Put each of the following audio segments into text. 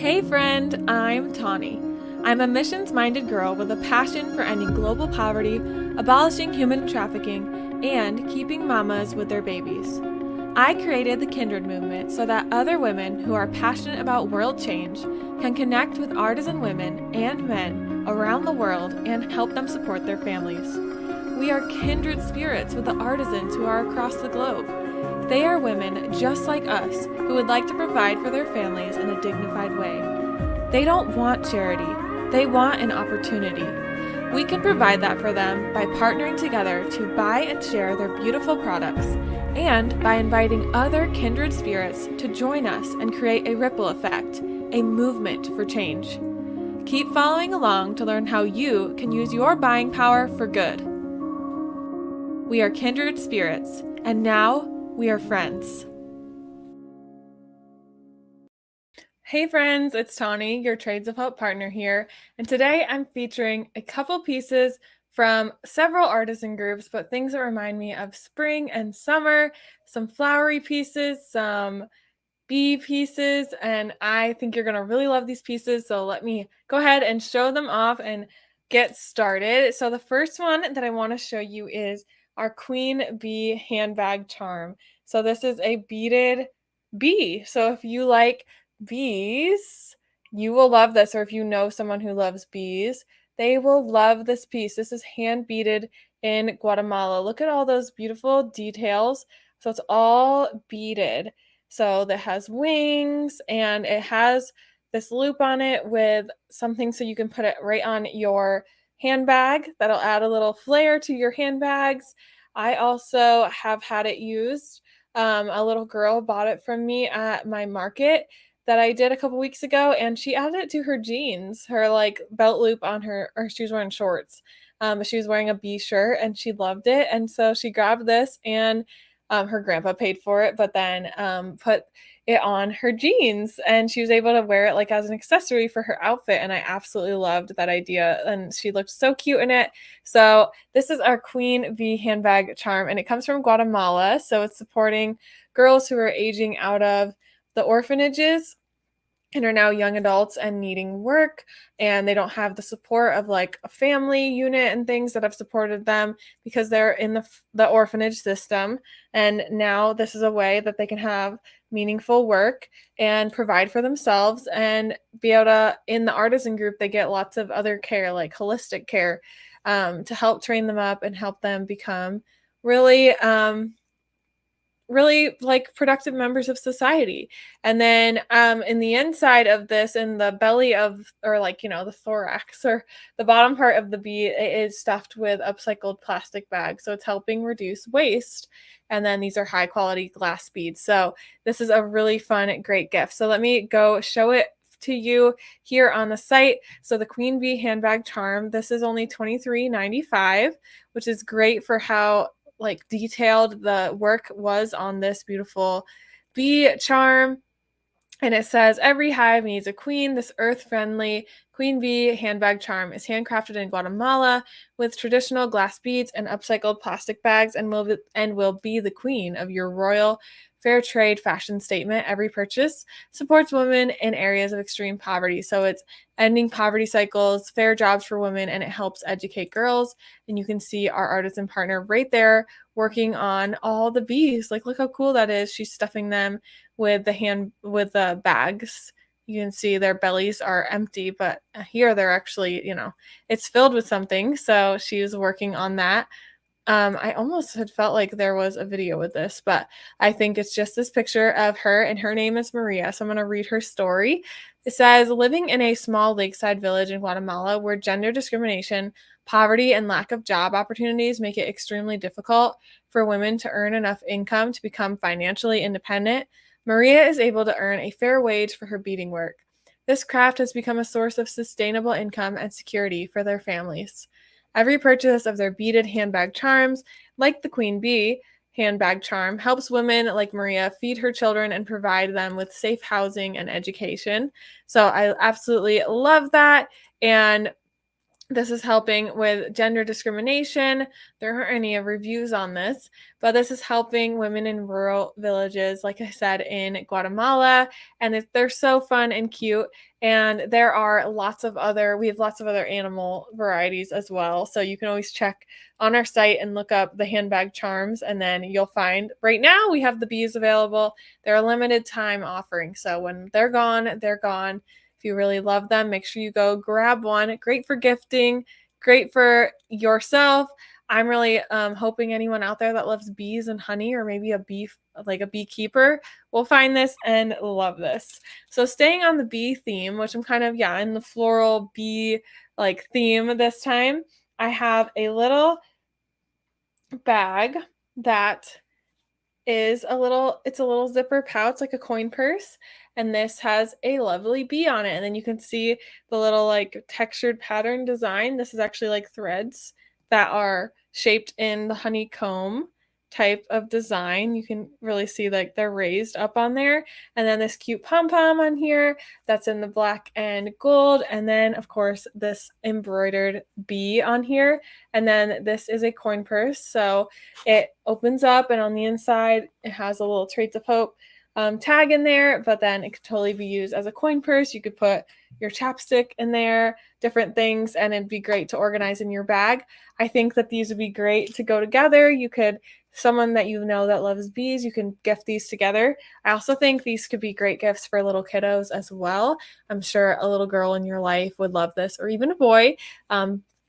Hey friend, I'm Tawny. I'm a missions-minded girl with a passion for ending global poverty, abolishing human trafficking, and keeping mamas with their babies. I created the Kindred Movement so that other women who are passionate about world change can connect with artisan women and men around the world and help them support their families. We are kindred spirits with the artisans who are across the globe. They are women just like us who would like to provide for their families in a dignified way. They don't want charity, they want an opportunity. We can provide that for them by partnering together to buy and share their beautiful products, and by inviting other kindred spirits to join us and create a ripple effect, a movement for change. Keep following along to learn how you can use your buying power for good. We are kindred spirits, and now we are friends. Hey friends, it's Tawny, your Trades of Hope partner here, and today I'm featuring a couple pieces from several artisan groups, but things that remind me of spring and summer, some flowery pieces, some bee pieces, and I think you're going to really love these pieces, so let me go ahead and show them off and get started. So the first one that I want to show you is our Queen Bee handbag charm. So this is a beaded bee. So if you like bees, you will love this, or if you know someone who loves bees, they will love this piece. This is hand beaded in Guatemala. Look at all those beautiful details. So it's all beaded. So that has wings, and it has this loop on it with something so you can put it right on your handbag. That'll add a little flair to your handbags. I also have had it used. A little girl bought it from me at my market that I did a couple weeks ago, and she added it to her jeans, her like belt loop on her, or she was wearing shorts. She was wearing a bee shirt and she loved it. And so she grabbed this, and her grandpa paid for it, but then put it on her jeans, and she was able to wear it like as an accessory for her outfit. And I absolutely loved that idea, and she looked so cute in it. So this is our Queen Bee handbag charm, and it comes from Guatemala. So it's supporting girls who are aging out of the orphanages and are now young adults and needing work, and they don't have the support of like a family unit and things that have supported them because they're in the orphanage system. And now this is a way that they can have meaningful work and provide for themselves and be able to, in the artisan group, they get lots of other care, like holistic care, to help train them up and help them become really really like productive members of society. And then in the inside of this, in the belly of, or like, the thorax or the bottom part of the bee, it is stuffed with upcycled plastic bags. So it's helping reduce waste. And then these are high quality glass beads. So this is a really fun, great gift. So let me go show it to you here on the site. So the Queen Bee handbag charm, this is only $23.95, which is great for how like detailed the work was on this beautiful bee charm. And it says, every hive needs a queen. This earth-friendly Queen Bee handbag charm is handcrafted in Guatemala with traditional glass beads and upcycled plastic bags, and will be the queen of your royal fair trade fashion statement. Every purchase supports women in areas of extreme poverty. So it's ending poverty cycles, fair jobs for women, and it helps educate girls. And you can see our artisan partner right there working on all the bees. Like, look how cool that is. She's stuffing them with the bags. You can see their bellies are empty, but here they're actually, it's filled with something. So she's working on that. I almost had felt like there was a video with this, but I think it's just this picture of her, and her name is Maria. So I'm going to read her story. It says, living in a small lakeside village in Guatemala where gender discrimination, poverty, and lack of job opportunities make it extremely difficult for women to earn enough income to become financially independent, Maria is able to earn a fair wage for her beading work. This craft has become a source of sustainable income and security for their families. Every purchase of their beaded handbag charms, like the Queen Bee handbag charm, helps women like Maria feed her children and provide them with safe housing and education. So I absolutely love that. And This is helping with gender discrimination. There aren't any reviews on this, but this is helping women in rural villages, like I said, in Guatemala. And they're so fun and cute. And there are we have lots of other animal varieties as well. So you can always check on our site and look up the handbag charms. And then you'll find right now we have the bees available. They're a limited time offering. So when they're gone, they're gone. If you really love them, make sure you go grab one. Great for gifting, great for yourself. I'm really hoping anyone out there that loves bees and honey, or maybe like a beekeeper, will find this and love this. So staying on the bee theme, which I'm kind of, in the floral bee like theme this time, I have a little bag that it's a little zipper pouch, like a coin purse, and this has a lovely bee on it. And then you can see the little like textured pattern design. This is actually like threads that are shaped in the honeycomb type of design. You can really see like they're raised up on there. And then this cute pom-pom on here that's in the black and gold. And then of course this embroidered bee on here. And then this is a coin purse. So it opens up, and on the inside it has a little Traits of Hope tag in there, but then it could totally be used as a coin purse. You could put your chapstick in there, different things, and it'd be great to organize in your bag. I think that these would be great to go together. Someone that you know that loves bees, you can gift these together. I also think these could be great gifts for little kiddos as well. I'm sure a little girl in your life would love this, or even a boy.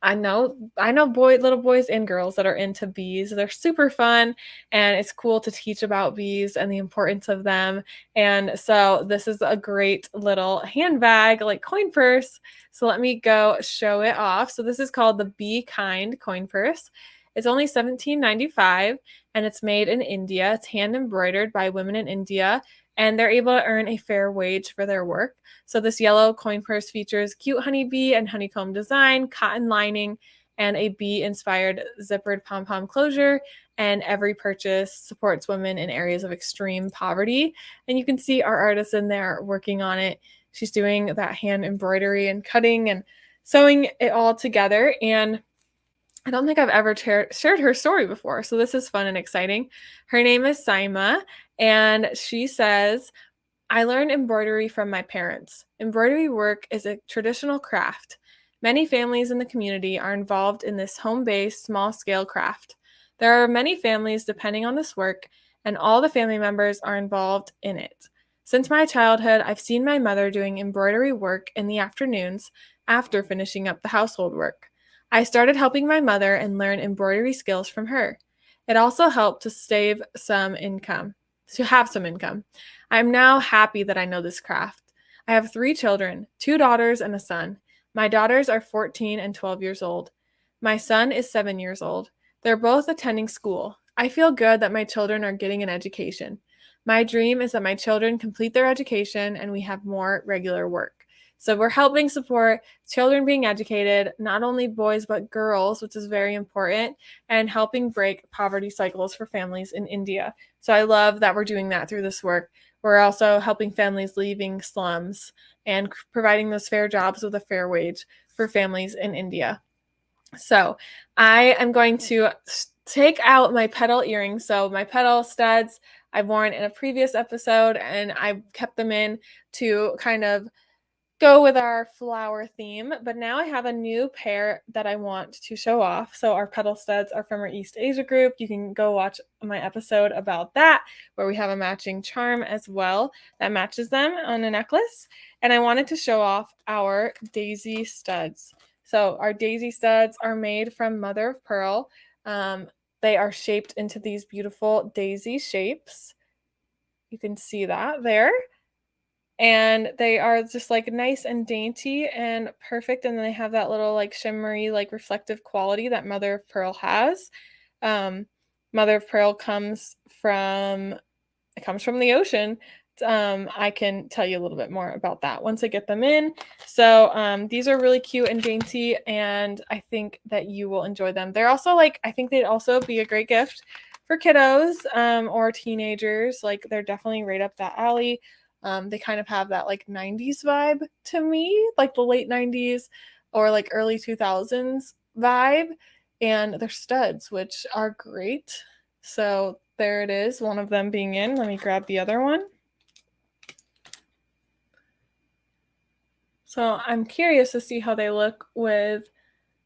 I know little boys and girls that are into bees. They're super fun, and it's cool to teach about bees and the importance of them. And so this is a great little handbag, like coin purse. So let me go show it off. So this is called the Be Kind coin purse. It's only $17.95, and it's made in India. It's hand embroidered by women in India, and they're able to earn a fair wage for their work. So this yellow coin purse features cute honeybee and honeycomb design, cotton lining, and a bee-inspired zippered pom-pom closure. And every purchase supports women in areas of extreme poverty. And you can see our artist in there working on it. She's doing that hand embroidery and cutting and sewing it all together. And I don't think I've ever shared her story before, so this is fun and exciting. Her name is Saima, and she says, I learned embroidery from my parents. Embroidery work is a traditional craft. Many families in the community are involved in this home-based, small-scale craft. There are many families depending on this work, and all the family members are involved in it. Since my childhood, I've seen my mother doing embroidery work in the afternoons after finishing up the household work. I started helping my mother and learn embroidery skills from her. It also helped to have some income. I'm now happy that I know this craft. I have 3 children, 2 daughters and a son. My daughters are 14 and 12 years old. My son is 7 years old. They're both attending school. I feel good that my children are getting an education. My dream is that my children complete their education and we have more regular work. So we're helping support children being educated, not only boys but girls, which is very important, and helping break poverty cycles for families in India. So I love that we're doing that through this work. We're also helping families leaving slums and providing those fair jobs with a fair wage for families in India. So I am going to take out my petal earrings. So my petal studs I've worn in a previous episode, and I kept them in to kind of go with our flower theme, but now I have a new pair that I want to show off. So our petal studs are from our East Asia group. You can go watch my episode about that, where we have a matching charm as well that matches them on a necklace. And I wanted to show off our daisy studs. So our daisy studs are made from mother of pearl. They are shaped into these beautiful daisy shapes. You can see that there. And they are just like nice and dainty and perfect, and then they have that little like shimmery, like reflective quality that mother of pearl has. Mother of pearl comes from the ocean. I can tell you a little bit more about that once I get them in. So these are really cute and dainty, and I think that you will enjoy them. They're also I think they'd also be a great gift for kiddos or teenagers. Like they're definitely right up that alley. They kind of have that like 90s vibe to me, like the late 90s or like early 2000s vibe, and they're studs, which are great. So there it is, one of them being in. Let me grab the other one. So I'm curious to see how they look with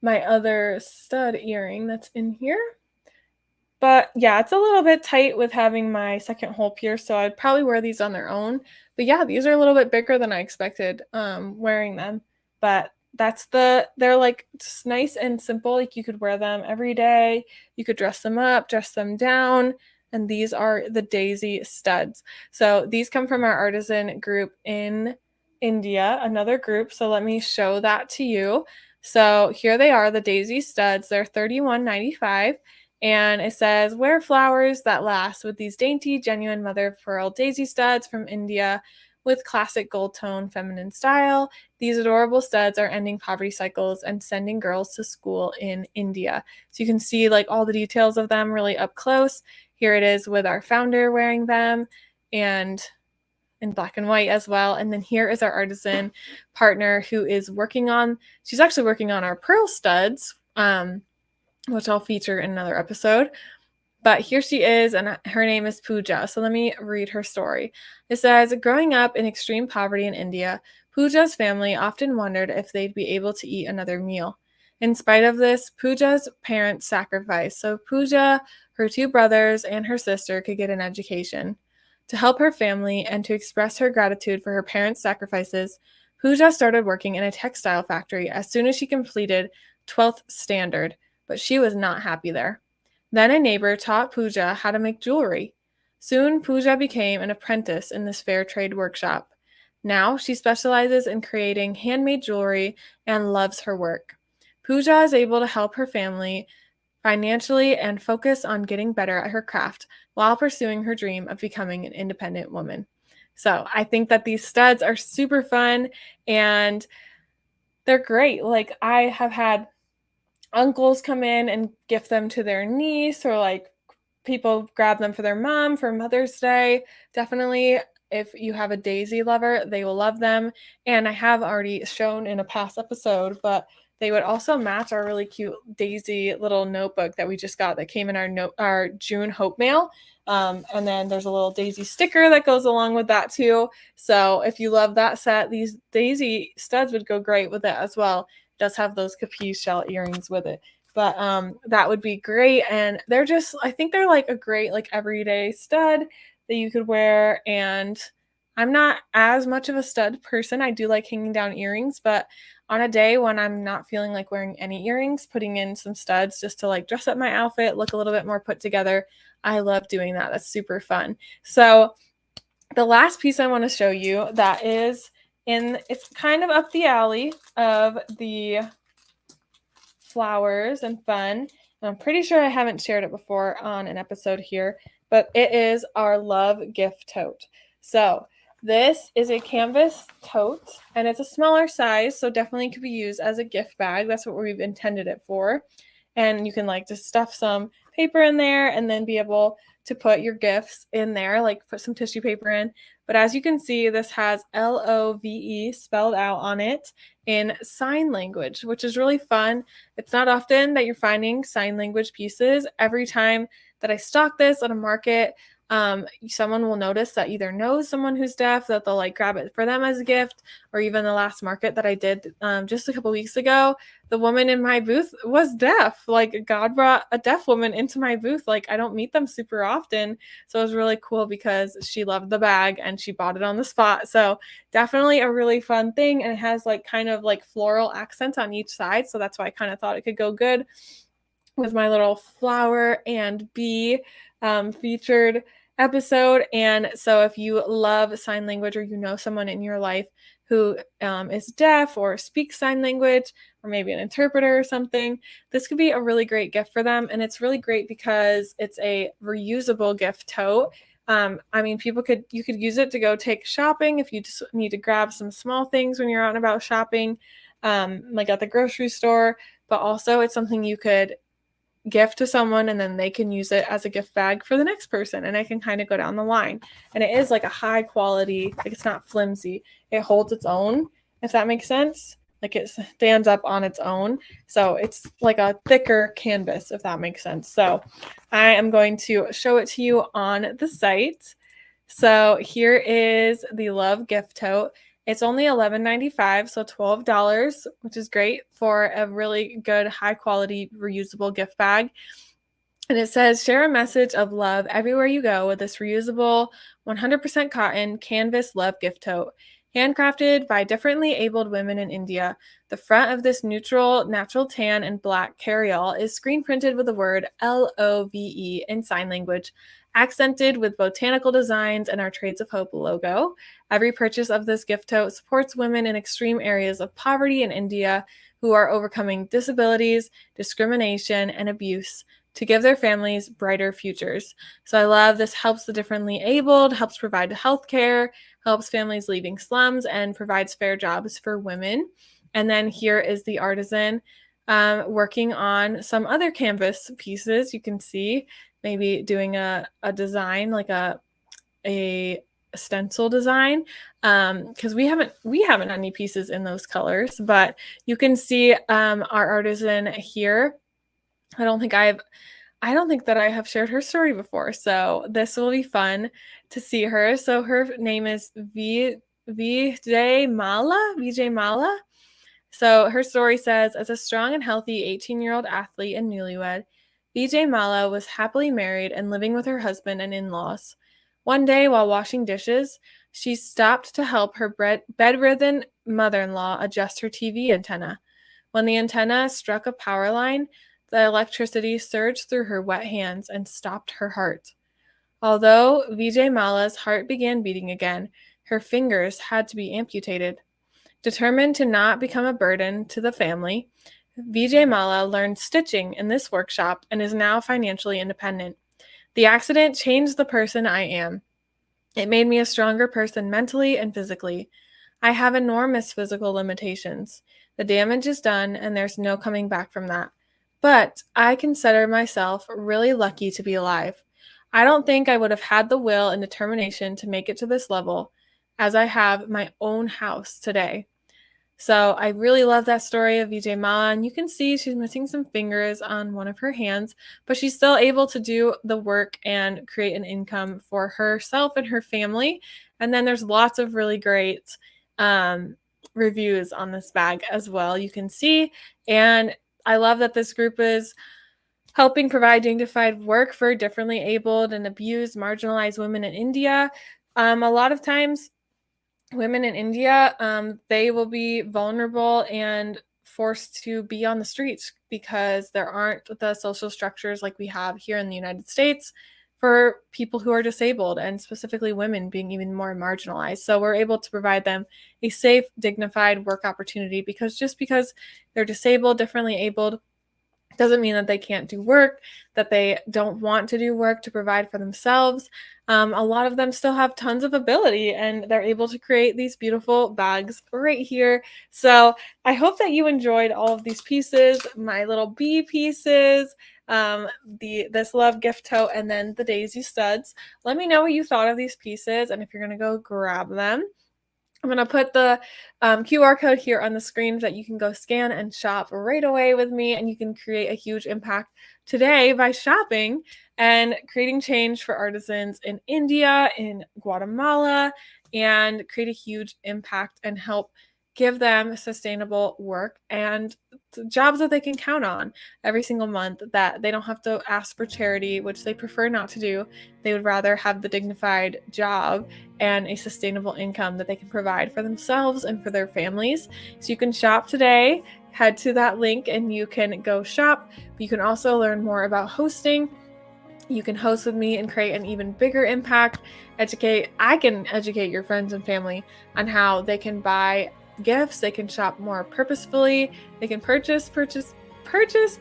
my other stud earring that's in here. But yeah, it's a little bit tight with having my second hole pierced, so I'd probably wear these on their own. But yeah, these are a little bit bigger than I expected wearing them. But they're like just nice and simple. Like you could wear them every day. You could dress them up, dress them down. And these are the Daisy studs. So these come from our artisan group in India, another group. So let me show that to you. So here they are, the Daisy studs. They're $31.95. And it says, wear flowers that last with these dainty, genuine mother of pearl daisy studs from India with classic gold tone feminine style. These adorable studs are ending poverty cycles and sending girls to school in India. So you can see like all the details of them really up close. Here it is with our founder wearing them and in black and white as well. And then here is our artisan partner who is she's actually working on our pearl studs, which I'll feature in another episode. But here she is, and her name is Pooja. So let me read her story. It says, growing up in extreme poverty in India, Pooja's family often wondered if they'd be able to eat another meal. In spite of this, Pooja's parents sacrificed so Pooja, her two brothers, and her sister could get an education. To help her family and to express her gratitude for her parents' sacrifices, Pooja started working in a textile factory as soon as she completed 12th standard, but she was not happy there. Then a neighbor taught Pooja how to make jewelry. Soon, Pooja became an apprentice in this fair trade workshop. Now, she specializes in creating handmade jewelry and loves her work. Pooja is able to help her family financially and focus on getting better at her craft while pursuing her dream of becoming an independent woman. So I think that these studs are super fun and they're great. Like I have had uncles come in and gift them to their niece, or like people grab them for their mom for Mother's Day. Definitely, if you have a daisy lover, they will love them. And I have already shown in a past episode, but they would also match our really cute daisy little notebook that we just got that came in our June Hope mail. And then there's a little daisy sticker that goes along with that too. So if you love that set, these daisy studs would go great with it as well. It does have those capiche shell earrings with it. But that would be great. And I think they're like a great like everyday stud that you could wear. And I'm not as much of a stud person. I do like hanging down earrings, but on a day when I'm not feeling like wearing any earrings, putting in some studs just to like dress up my outfit, look a little bit more put together. I love doing that. That's super fun. So the last piece I want to show you that is it's kind of up the alley of the flowers and fun. And I'm pretty sure I haven't shared it before on an episode here, but it is our love gift tote. So this is a canvas tote and it's a smaller size, so definitely could be used as a gift bag. That's what we've intended it for. And you can like just stuff some paper in there and then be able to put your gifts in there, like put some tissue paper in. But as you can see, this has LOVE spelled out on it in sign language, which is really fun. It's not often that you're finding sign language pieces. Every time that I stock this at a market, someone will notice that either knows someone who's deaf, that they'll like grab it for them as a gift, or even the last market that I did just a couple weeks ago, the woman in my booth was deaf. Like God brought a deaf woman into my booth. Like I don't meet them super often. So it was really cool because she loved the bag and she bought it on the spot. So definitely a really fun thing. And it has like kind of like floral accents on each side. So that's why I kind of thought it could go good with my little flower and bee featured episode. And so if you love sign language or you know someone in your life who is deaf or speaks sign language or maybe an interpreter or something, this could be a really great gift for them. And it's really great because it's a reusable gift tote. I mean, you could use it to go take shopping if you just need to grab some small things when you're out and about shopping, like at the grocery store, but also it's something you could gift to someone and then they can use it as a gift bag for the next person, and I can kind of go down the line. And it is like a high quality, like it's not flimsy, it holds its own, if that makes sense. like it stands up on its own. So it's like a thicker canvas, if that makes sense. So I am going to show it to you on the site. So here is the Love gift tote. It's only $11.95, so $12, which is great for a really good, high quality, reusable gift bag. And it says, share a message of love everywhere you go with this reusable 100% cotton canvas love gift tote. Handcrafted by differently abled women in India, the front of this neutral, natural tan, and black carry-all is screen printed with the word LOVE in sign language, accented with botanical designs and our Trades of Hope logo. Every purchase of this gift tote supports women in extreme areas of poverty in India who are overcoming disabilities, discrimination, and abuse to give their families brighter futures. So I love this helps the differently abled, helps provide health care, helps families leaving slums, and provides fair jobs for women. And then here is the artisan working on some other canvas pieces. You can see maybe doing a design, like a stencil design, because we haven't any pieces in those colors, but you can see our artisan here. I don't think that I have shared her story before, so this will be fun to see her. So her name is Vijay Mala. So her story says, as a strong and healthy 18-year-old athlete and newlywed, Vijay Mala was happily married and living with her husband and in-laws. One day, while washing dishes, she stopped to help her bedridden mother-in-law adjust her TV antenna. When the antenna struck a power line, the electricity surged through her wet hands and stopped her heart. Although Vijay Mala's heart began beating again, her fingers had to be amputated. Determined to not become a burden to the family, Vijay Mala learned stitching in this workshop and is now financially independent. The accident changed the person I am. It made me a stronger person mentally and physically. I have enormous physical limitations. The damage is done and there's no coming back from that. But I consider myself really lucky to be alive. I don't think I would have had the will and determination to make it to this level as I have my own house today. So I really love that story of Vijay Mala, and you can see she's missing some fingers on one of her hands, but she's still able to do the work and create an income for herself and her family. And then there's lots of really great reviews on this bag as well, you can see. And I love that this group is helping provide dignified work for differently abled and abused, marginalized women in India. A lot of times, women in India, they will be vulnerable and forced to be on the streets because there aren't the social structures like we have here in the United States for people who are disabled, and specifically women being even more marginalized. So we're able to provide them a safe, dignified work opportunity, because just because they're disabled, differently abled, doesn't mean that they can't do work, that they don't want to do work to provide for themselves. A lot of them still have tons of ability, and they're able to create these beautiful bags right here. So I hope that you enjoyed all of these pieces, my little bee pieces, this love gift tote, and then the daisy studs. Let me know what you thought of these pieces and if you're going to go grab them. I'm going to put the QR code here on the screen that you can go scan and shop right away with me, and you can create a huge impact today by shopping and creating change for artisans in India, in Guatemala, and create a huge impact and help give them sustainable work and jobs that they can count on every single month, that they don't have to ask for charity, which they prefer not to do. They would rather have the dignified job and a sustainable income that they can provide for themselves and for their families. So you can shop today. Head to that link and you can go shop. But you can also learn more about hosting. You can host with me and create an even bigger impact. I can educate your friends and family on how they can buy gifts, they can shop more purposefully, they can purchase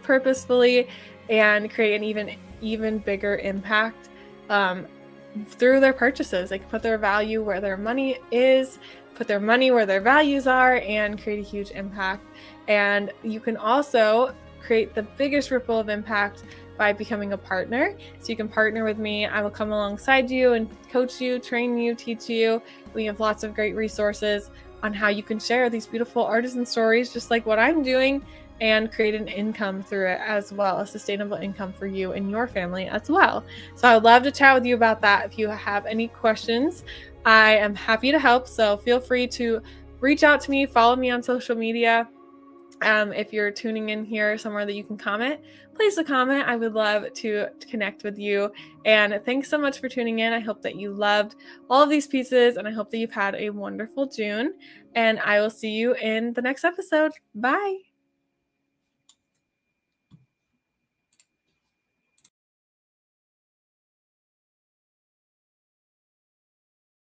purposefully, and create an even bigger impact through their purchases. They can put their value where their money is, put their money where their values are, and create a huge impact. And you can also create the biggest ripple of impact by becoming a partner. So you can partner with me. I will come alongside you and coach you, train you, teach you. We have lots of great resources on how you can share these beautiful artisan stories, just like what I'm doing, and create an income through it as well, a sustainable income for you and your family as well. So I would love to chat with you about that. If you have any questions, I am happy to help. So feel free to reach out to me, follow me on social media. If you're tuning in here somewhere that you can comment, place a comment. I would love to connect with you. And thanks so much for tuning in. I hope that you loved all of these pieces, and I hope that you've had a wonderful June. And I will see you in the next episode. Bye.